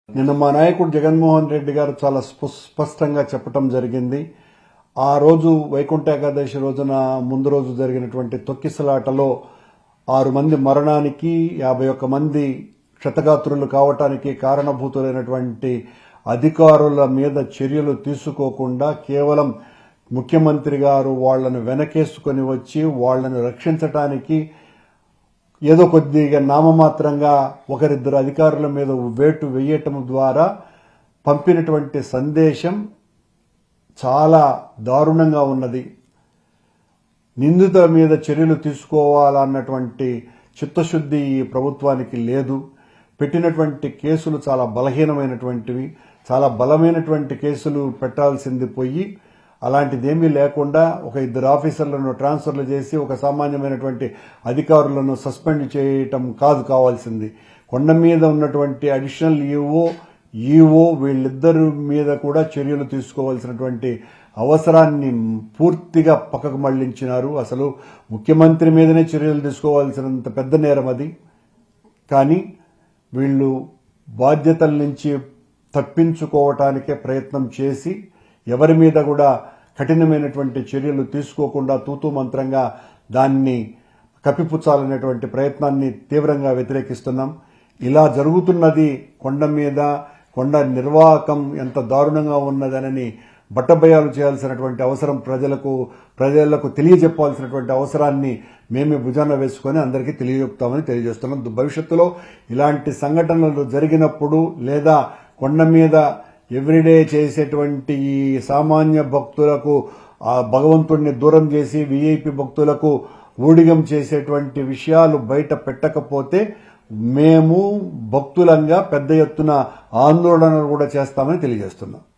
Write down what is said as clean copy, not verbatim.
నిన్న మా నాయకుడు జగన్మోహన్ రెడ్డి గారు చాలా స్పష్టంగా చెప్పటం జరిగింది. ఆ రోజు వైకుంఠ ఏకాదశి రోజున ముందు రోజు జరిగినటువంటి తొక్కిసలాటలో 6 మంది మరణానికి 51 మంది క్షతగాత్రులు కావటానికి కారణభూతులైనటువంటి అధికారుల మీద చర్యలు తీసుకోకుండా కేవలం ముఖ్యమంత్రి గారు వాళ్లను వెనకేసుకొని వచ్చి వాళ్లను రక్షించటానికి ఏదో కొద్దిగా నామమాత్రంగా ఒకరిద్దరు అధికారుల మీద వేటు వేయటం ద్వారా పంపినటువంటి సందేశం చాలా దారుణంగా ఉన్నది. నిందితుల మీద చర్యలు తీసుకోవాలన్నటువంటి చిత్తశుద్ధి ఈ ప్రభుత్వానికి లేదు. పెట్టినటువంటి కేసులు చాలా బలహీనమైనటువంటివి, చాలా బలమైనటువంటి కేసులు పెట్టాల్సింది పోయి అలాంటిదేమీ లేకుండా ఒక 2 ఆఫీసర్లను ట్రాన్స్ఫర్లు చేసి ఒక సామాన్యమైనటువంటి అధికారులను సస్పెండ్ చేయటం కావాల్సింది. కొండ మీద ఉన్నటువంటి అడిషనల్ ఈఓ వీళ్ళిద్దరి మీద కూడా చర్యలు తీసుకోవాల్సినటువంటి అవసరాన్ని పూర్తిగా పక్కకు మళ్లించినారు. అసలు ముఖ్యమంత్రి మీదనే చర్యలు తీసుకోవాల్సినంత పెద్ద నేరం అది. కానీ వీళ్ళు బాధ్యతల నుంచి తప్పించుకోవటానికే ప్రయత్నం చేసి ఎవరి మీద కూడా కఠినమైనటువంటి చర్యలు తీసుకోకుండా తూతూ మంత్రంగా దాన్ని కప్పిపుచ్చాలనేటువంటి ప్రయత్నాన్ని తీవ్రంగా వ్యతిరేకిస్తున్నాం. ఇలా జరుగుతున్నది కొండ మీద, కొండ నిర్వాహకం ఎంత దారుణంగా ఉన్నదనని బట్టబయలు చేయాల్సినటువంటి అవసరం ప్రజలకు తెలియజెప్పాల్సినటువంటి అవసరాన్ని మేమే భుజాన వేసుకొని అందరికీ తెలియజెప్తామని తెలియజేస్తున్నాం. భవిష్యత్తులో ఇలాంటి సంఘటనలు జరిగినప్పుడు లేదా కొండ మీద ఎవ్రీడే చేసేటువంటి ఈ సామాన్య భక్తులకు ఆ భగవంతుడిని దూరం చేసి విఐపి భక్తులకు ఊడిగం చేసేటువంటి విషయాలు బయట పెట్టకపోతే మేము భక్తులంగా పెద్ద ఎత్తున ఆందోళనలు కూడా చేస్తామని తెలియజేస్తున్నాం.